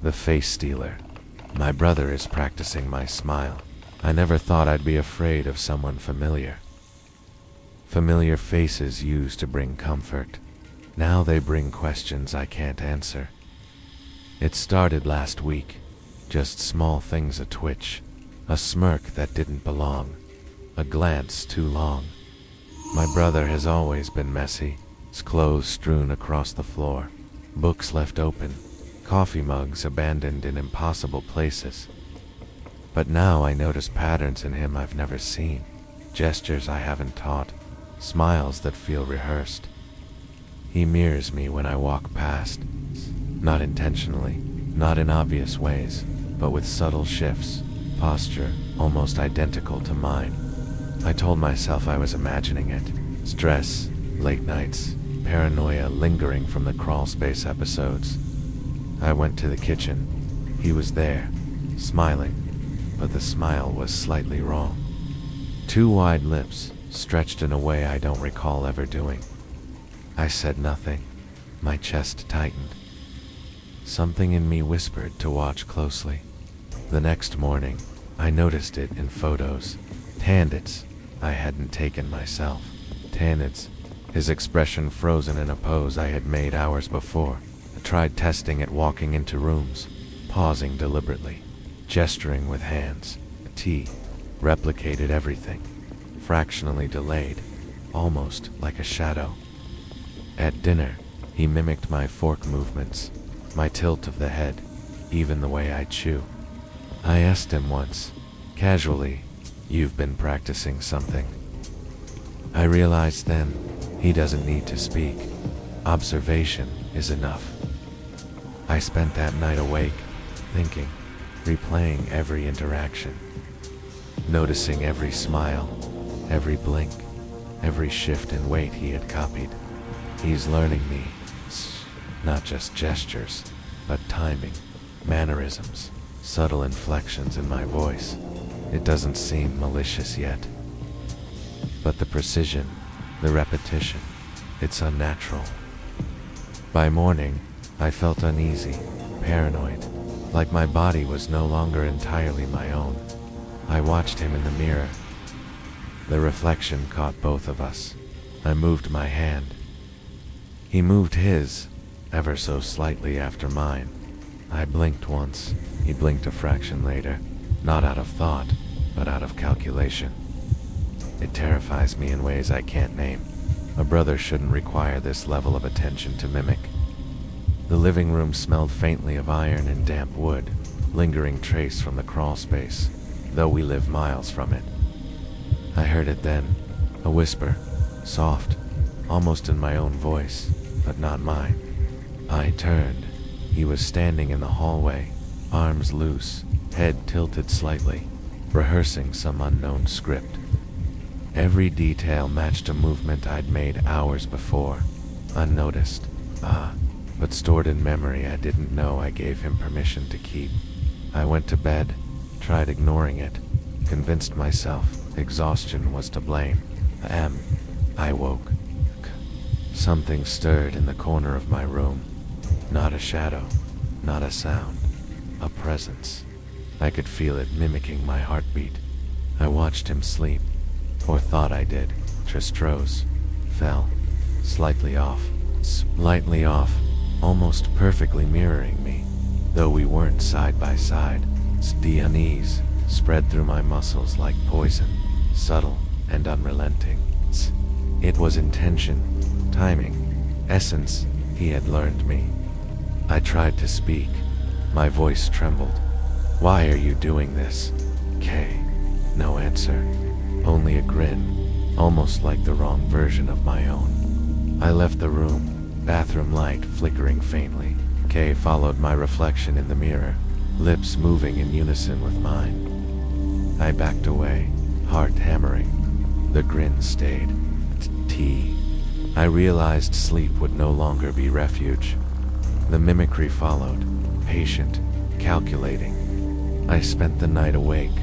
The face stealer. My brother is practicing my smile. I never thought I'd be afraid of someone familiar. Familiar faces used to bring comfort. Now they bring questions I can't answer. It started last week. Just small things, a twitch, a smirk that didn't belong, a glance too long. My brother has always been messy, his clothes strewn across the floor, books left open, coffee mugs abandoned in impossible places. But now I notice patterns in him I've never seen, gestures I haven't taught, smiles that feel rehearsed. He mirrors me when I walk past, not intentionally, not in obvious ways, but with subtle shifts, posture almost identical to mine. I told myself I was imagining it. Stress, late nights, paranoia lingering from the crawlspace episodes. I went to the kitchen. He was there, smiling, but the smile was slightly wrong. Two wide lips, stretched in a way I don't recall ever doing. I said nothing. My chest tightened. Something in me whispered to watch closely. The next morning, I noticed it in photos. Tandits I hadn't taken myself. Tandits, his expression frozen in a pose I had made hours before. I tried testing it, walking into rooms, pausing deliberately, gesturing with hands. T replicated everything, fractionally delayed, almost like a shadow. At dinner, he mimicked my fork movements, my tilt of the head, even the way I chew. I asked him once, casually, "You've been practicing something?" I realized then, he doesn't need to speak. Observation is enough. I spent that night awake, thinking, replaying every interaction, noticing every smile, every blink, every shift in weight he had copied. He's learning me, not just gestures, but timing, mannerisms, subtle inflections in my voice. It doesn't seem malicious yet. But the precision, the repetition, it's unnatural. By morning, I felt uneasy, paranoid, like my body was no longer entirely my own. I watched him in the mirror. The reflection caught both of us. I moved my hand. He moved his, ever so slightly after mine. I blinked once. He blinked a fraction later, not out of thought, but out of calculation. It terrifies me in ways I can't name. A brother shouldn't require this level of attention to mimic. The living room smelled faintly of iron and damp wood, lingering trace from the crawl space, though we live miles from it. I heard it then, a whisper, soft, almost in my own voice, but not mine. I turned. He was standing in the hallway, arms loose, head tilted slightly, rehearsing some unknown script. Every detail matched a movement I'd made hours before, unnoticed, but stored in memory I didn't know I gave him permission to keep. I went to bed, tried ignoring it, convinced myself exhaustion was to blame. I woke. Something stirred in the corner of my room. Not a shadow, not a sound, a presence. I could feel it mimicking my heartbeat. I watched him sleep, or thought I did. Tristros fell, slightly off, almost perfectly mirroring me, though we weren't side by side. The unease spread through my muscles like poison, subtle and unrelenting. It was intention, timing, essence. He had learned me. I tried to speak. My voice trembled. "Why are you doing this, Kay?" No answer. Only a grin, almost like the wrong version of my own. I left the room, bathroom light flickering faintly. Kay followed my reflection in the mirror, lips moving in unison with mine. I backed away, heart hammering. The grin stayed. I realized sleep would no longer be refuge. The mimicry followed, patient, calculating. I spent the night awake,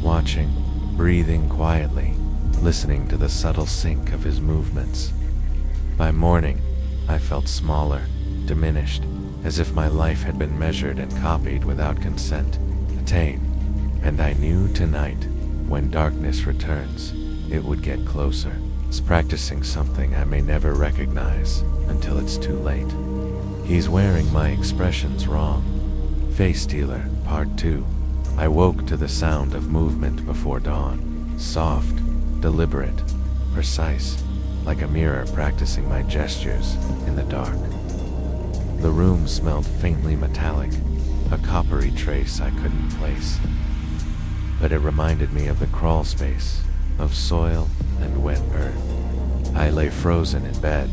watching, breathing quietly, listening to the subtle sync of his movements. By morning, I felt smaller, diminished, as if my life had been measured and copied without consent. Attain. And I knew tonight, when darkness returns, it would get closer. It's practicing something I may never recognize until it's too late. He's wearing my expressions wrong. Face Stealer, Part 2. I woke to the sound of movement before dawn. Soft, deliberate, precise, like a mirror practicing my gestures in the dark. The room smelled faintly metallic, a coppery trace I couldn't place. But it reminded me of the crawl space, of soil and wet earth. I lay frozen in bed,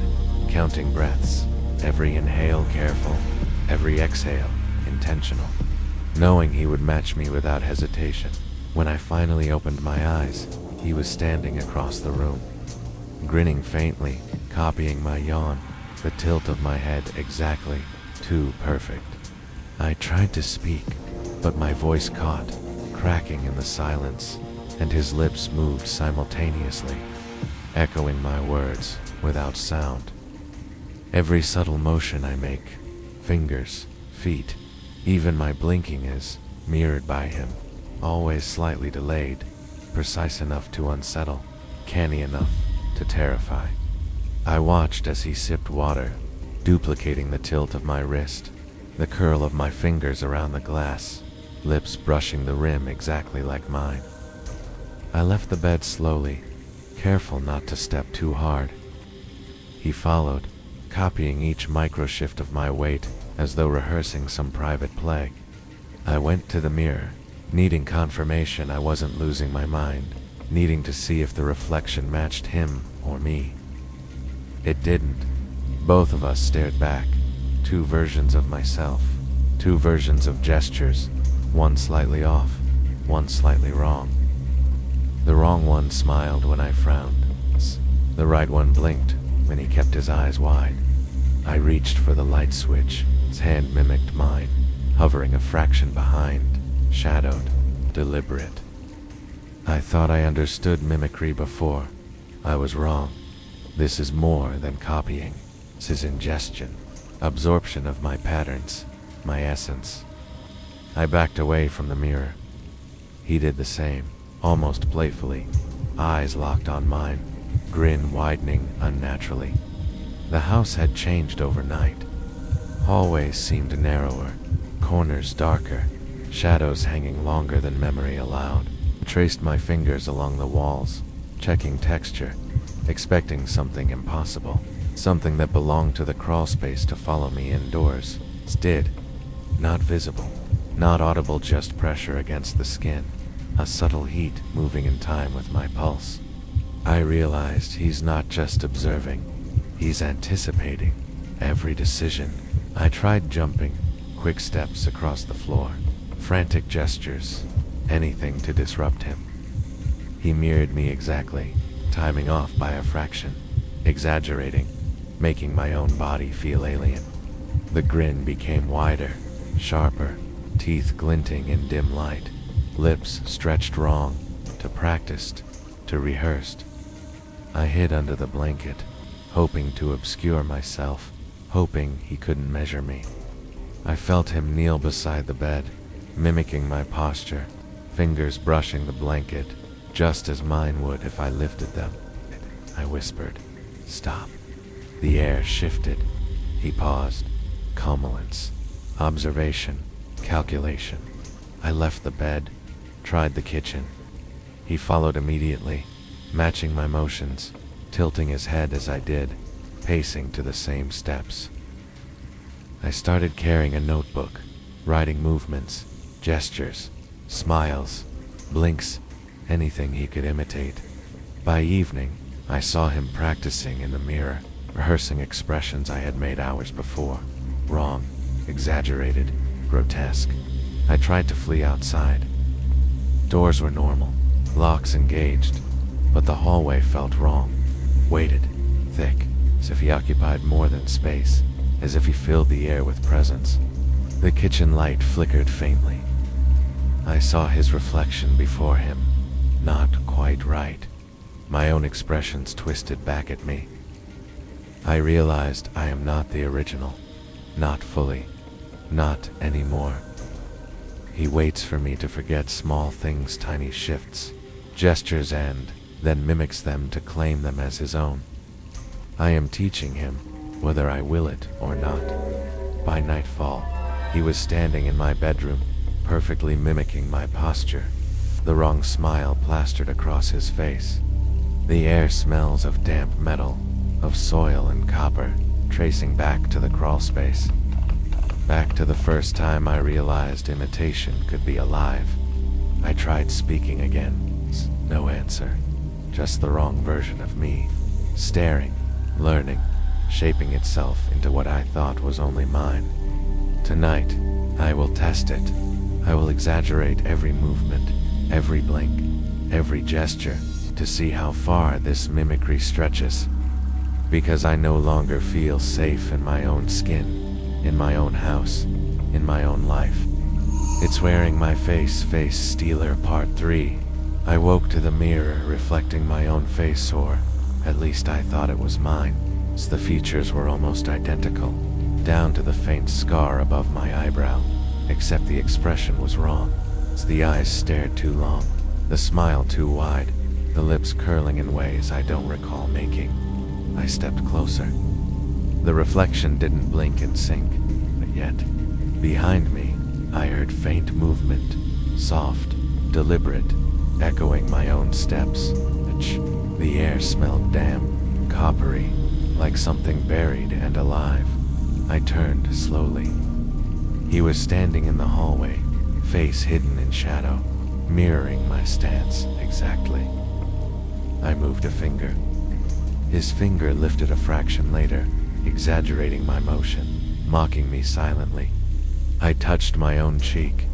counting breaths, every inhale careful, every exhale intentional, knowing he would match me without hesitation. When I finally opened my eyes, he was standing across the room, grinning faintly, copying my yawn, the tilt of my head exactly, too perfect. I tried to speak, but my voice caught, cracking in the silence, and his lips moved simultaneously, echoing my words without sound. Every subtle motion I make, fingers, feet, even my blinking is mirrored by him, always slightly delayed, precise enough to unsettle, canny enough to terrify. I watched as he sipped water, duplicating the tilt of my wrist, the curl of my fingers around the glass, lips brushing the rim exactly like mine. I left the bed slowly, careful not to step too hard. He followed, copying each micro-shift of my weight as though rehearsing some private play. I went to the mirror, needing confirmation I wasn't losing my mind, needing to see if the reflection matched him or me. It didn't. Both of us stared back, two versions of myself, two versions of gestures, one slightly off, one slightly wrong. The wrong one smiled when I frowned. The right one blinked when he kept his eyes wide. I reached for the light switch. His hand mimicked mine, hovering a fraction behind, shadowed, deliberate. I thought I understood mimicry before. I was wrong. This is more than copying. This is ingestion, absorption of my patterns, my essence. I backed away from the mirror. He did the same, almost playfully, eyes locked on mine, grin widening unnaturally. The house had changed overnight. Hallways seemed narrower, corners darker, shadows hanging longer than memory allowed. I traced my fingers along the walls, checking texture, expecting something impossible, something that belonged to the crawl space to follow me indoors. It did. Not visible, not audible, just pressure against the skin, a subtle heat moving in time with my pulse. I realized he's not just observing, he's anticipating every decision. I tried jumping, quick steps across the floor, frantic gestures, anything to disrupt him. He mirrored me exactly, timing off by a fraction, exaggerating, making my own body feel alien. The grin became wider, sharper, teeth glinting in dim light, lips stretched wrong, to practiced, to rehearsed. I hid under the blanket, hoping to obscure myself, hoping he couldn't measure me. I felt him kneel beside the bed, mimicking my posture, fingers brushing the blanket, just as mine would if I lifted them. I whispered, "Stop." The air shifted. He paused. Calmolence, observation, calculation. I left the bed, tried the kitchen. He followed immediately, matching my motions, tilting his head as I did, pacing to the same steps. I started carrying a notebook, writing movements, gestures, smiles, blinks, anything he could imitate. By evening, I saw him practicing in the mirror, rehearsing expressions I had made hours before. Wrong, exaggerated, grotesque. I tried to flee outside. Doors were normal, locks engaged, but the hallway felt wrong. Weighted, thick, as if he occupied more than space, as if he filled the air with presence. The kitchen light flickered faintly. I saw his reflection before him, not quite right. My own expressions twisted back at me. I realized I am not the original. Not fully. Not anymore. He waits for me to forget small things, tiny shifts, gestures, and then mimics them to claim them as his own. I am teaching him, whether I will it or not. By nightfall, he was standing in my bedroom, perfectly mimicking my posture, the wrong smile plastered across his face. The air smells of damp metal, of soil and copper, tracing back to the crawl space. Back to the first time I realized imitation could be alive. I tried speaking again. No answer. Just the wrong version of me, staring, learning, shaping itself into what I thought was only mine. Tonight, I will test it. I will exaggerate every movement, every blink, every gesture, to see how far this mimicry stretches. Because I no longer feel safe in my own skin, in my own house, in my own life. It's wearing my face stealer part 3. I woke to the mirror reflecting my own face, or at least I thought it was mine. The features were almost identical, down to the faint scar above my eyebrow, except the expression was wrong. The eyes stared too long, the smile too wide, the lips curling in ways I don't recall making. I stepped closer. The reflection didn't blink in sync, but yet, behind me, I heard faint movement, soft, deliberate, echoing my own steps. The air smelled damp, coppery, like something buried and alive. I turned slowly. He was standing in the hallway, face hidden in shadow, mirroring my stance exactly. I moved a finger. His finger lifted a fraction later, exaggerating my motion, mocking me silently. I touched my own cheek.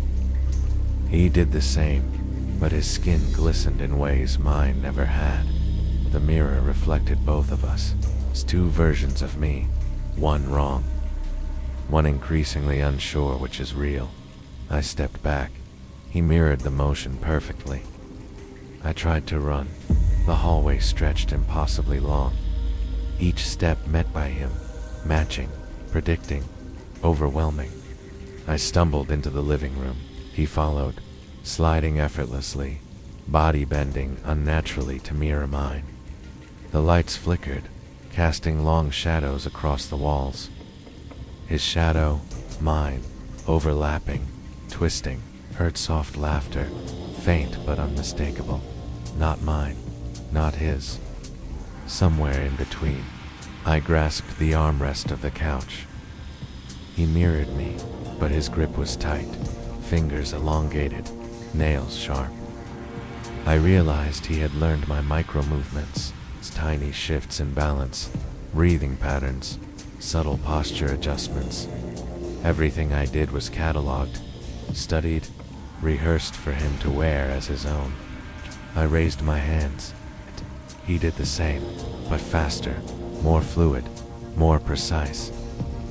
He did the same, but his skin glistened in ways mine never had. The mirror reflected both of us. It's two versions of me, one wrong, one increasingly unsure which is real. I stepped back. He mirrored the motion perfectly. I tried to run. The hallway stretched impossibly long. Each step met by him, matching, predicting, overwhelming. I stumbled into the living room. He followed, sliding effortlessly, body bending unnaturally to mirror mine. The lights flickered, casting long shadows across the walls. His shadow, mine, overlapping, twisting, heard soft laughter, faint but unmistakable. Not mine, not his. Somewhere in between, I grasped the armrest of the couch. He mirrored me, but his grip was tight, fingers elongated, nails sharp. I realized he had learned my micro-movements, tiny shifts in balance, breathing patterns, subtle posture adjustments. Everything I did was cataloged, studied, rehearsed for him to wear as his own. I raised my hands. He did the same, but faster, more fluid, more precise.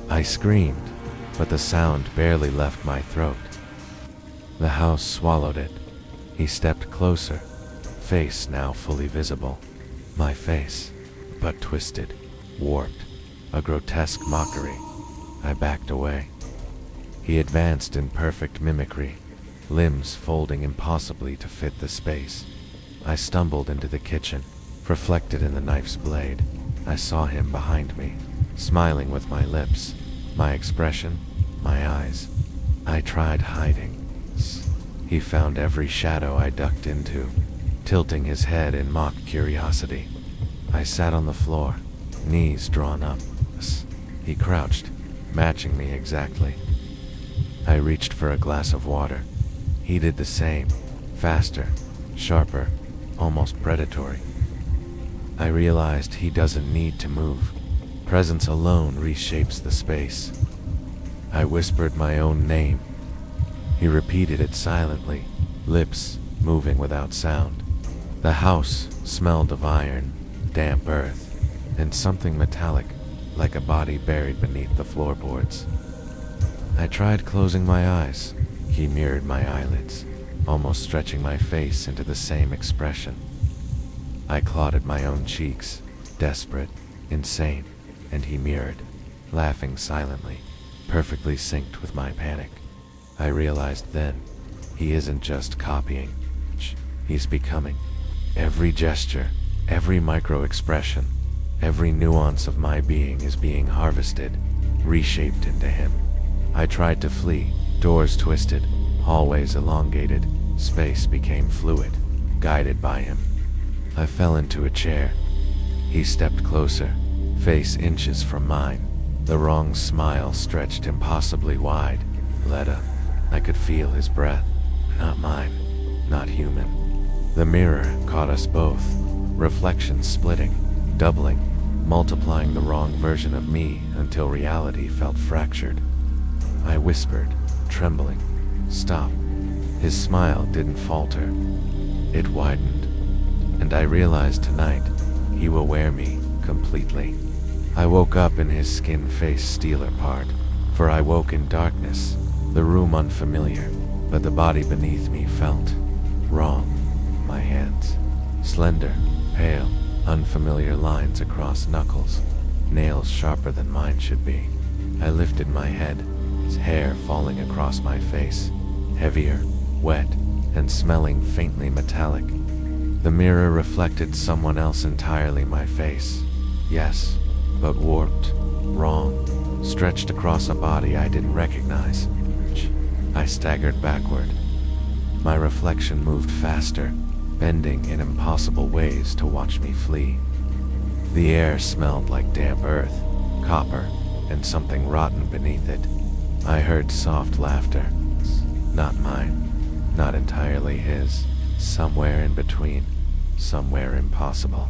I screamed, but the sound barely left my throat. The house swallowed it. He stepped closer, face now fully visible. My face, but twisted, warped, a grotesque mockery. I backed away. He advanced in perfect mimicry, limbs folding impossibly to fit the space. I stumbled into the kitchen. Reflected in the knife's blade, I saw him behind me, smiling with my lips, my expression, my eyes. I tried hiding. He found every shadow I ducked into, tilting his head in mock curiosity. I sat on the floor, knees drawn up. He crouched, matching me exactly. I reached for a glass of water. He did the same, faster, sharper, almost predatory. I realized he doesn't need to move. Presence alone reshapes the space. I whispered my own name. He repeated it silently, lips moving without sound. The house smelled of iron, damp earth, and something metallic, like a body buried beneath the floorboards. I tried closing my eyes. He mirrored my eyelids, almost stretching my face into the same expression. I clawed at my own cheeks, desperate, insane, and he mirrored, laughing silently. perfectly synced with my panic. I realized then, he isn't just copying, he's becoming. Every gesture, every micro-expression, every nuance of my being is being harvested, reshaped into him. I tried to flee, doors twisted, hallways elongated, space became fluid, guided by him. I fell into a chair. He stepped closer, face inches from mine. The wrong smile stretched impossibly wide. Letta, I could feel his breath. Not mine, not human. The mirror caught us both, reflections splitting, doubling, multiplying the wrong version of me until reality felt fractured. I whispered, trembling, "Stop." His smile didn't falter. It widened. And I realized tonight, he will wear me completely. I woke up in his skin-face steel apart, for I woke in darkness, the room unfamiliar, but the body beneath me felt wrong. My hands, slender, pale, unfamiliar lines across knuckles, nails sharper than mine should be. I lifted my head, his hair falling across my face, heavier, wet, and smelling faintly metallic. The mirror reflected someone else entirely, my face. Yes, but warped, wrong, stretched across a body I didn't recognize. I staggered backward. My reflection moved faster, bending in impossible ways to watch me flee. The air smelled like damp earth, copper, and something rotten beneath it. I heard soft laughter. Not mine, not entirely his, somewhere in between, somewhere impossible.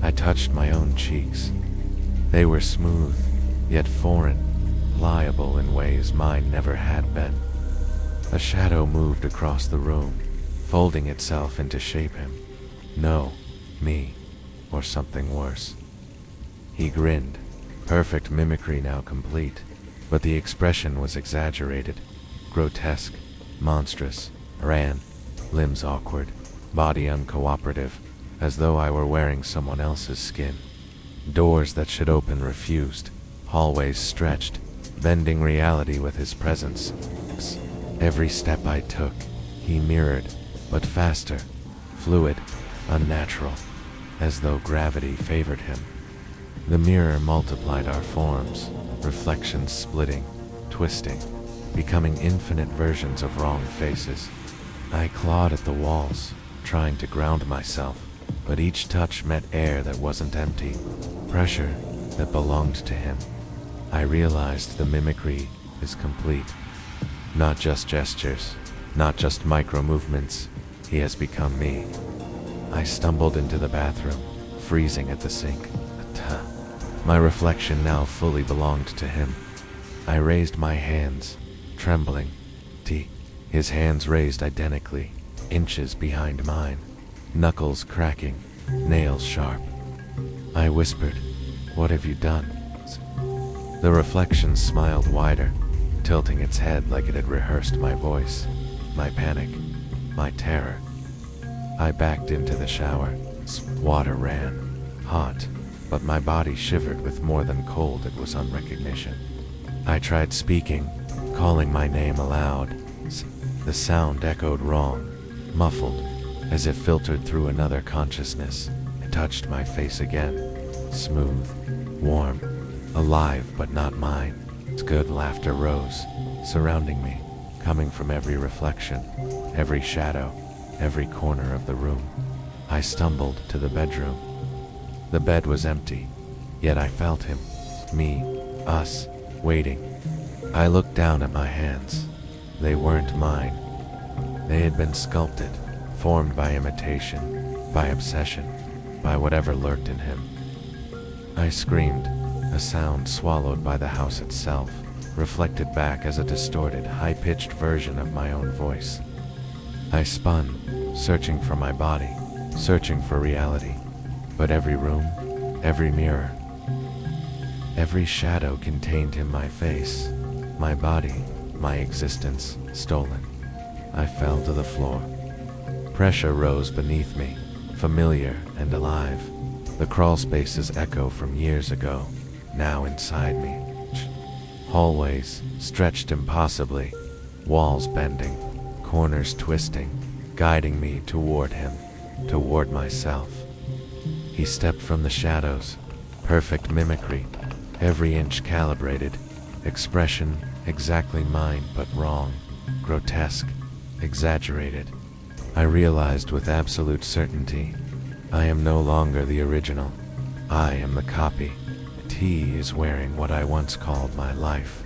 I touched my own cheeks. They were smooth, yet foreign, pliable in ways mine never had been. A shadow moved across the room, folding itself into shape him. No, me, or something worse. He grinned, perfect mimicry now complete, but the expression was exaggerated, grotesque, monstrous, ran, limbs awkward, body uncooperative, as though I were wearing someone else's skin. Doors that should open refused, hallways stretched, bending reality with his presence. Every step I took, he mirrored, but faster, fluid, unnatural, as though gravity favored him. The mirror multiplied our forms, reflections splitting, twisting, becoming infinite versions of wrong faces. I clawed at the walls, trying to ground myself, but each touch met air that wasn't empty, pressure that belonged to him. I realized the mimicry is complete. Not just gestures, not just micro-movements, he has become me. I stumbled into the bathroom, freezing at the sink. My reflection now fully belonged to him. I raised my hands, trembling. His hands raised identically, inches behind mine, knuckles cracking, nails sharp. I whispered, "What have you done?" The reflection smiled wider, tilting its head like it had rehearsed my voice, my panic, my terror. I backed into the shower. Water ran, hot, but my body shivered with more than cold, it was unrecognition. I tried speaking, calling my name aloud. The sound echoed wrong, muffled, as if filtered through another consciousness. It touched my face again, smooth, warm, alive but not mine. Good laughter rose, surrounding me, coming from every reflection, every shadow, every corner of the room. I stumbled to the bedroom. The bed was empty, yet I felt him, me, us, waiting. I looked down at my hands. They weren't mine. They had been sculpted, formed by imitation, by obsession, by whatever lurked in him. I screamed, a sound swallowed by the house itself, reflected back as a distorted, high-pitched version of my own voice. I spun, searching for my body, searching for reality, but every room, every mirror, every shadow contained him, my face, my body, my existence, stolen. I fell to the floor. Pressure rose beneath me, familiar and alive. The crawl spaces echo from years ago, now inside me. Hallways stretched impossibly, walls bending, corners twisting, guiding me toward him, toward myself. He stepped from the shadows, perfect mimicry, every inch calibrated, expression exactly mine but wrong, grotesque, exaggerated. I realized with absolute certainty, I am no longer the original. I am the copy. He is wearing what I once called my life.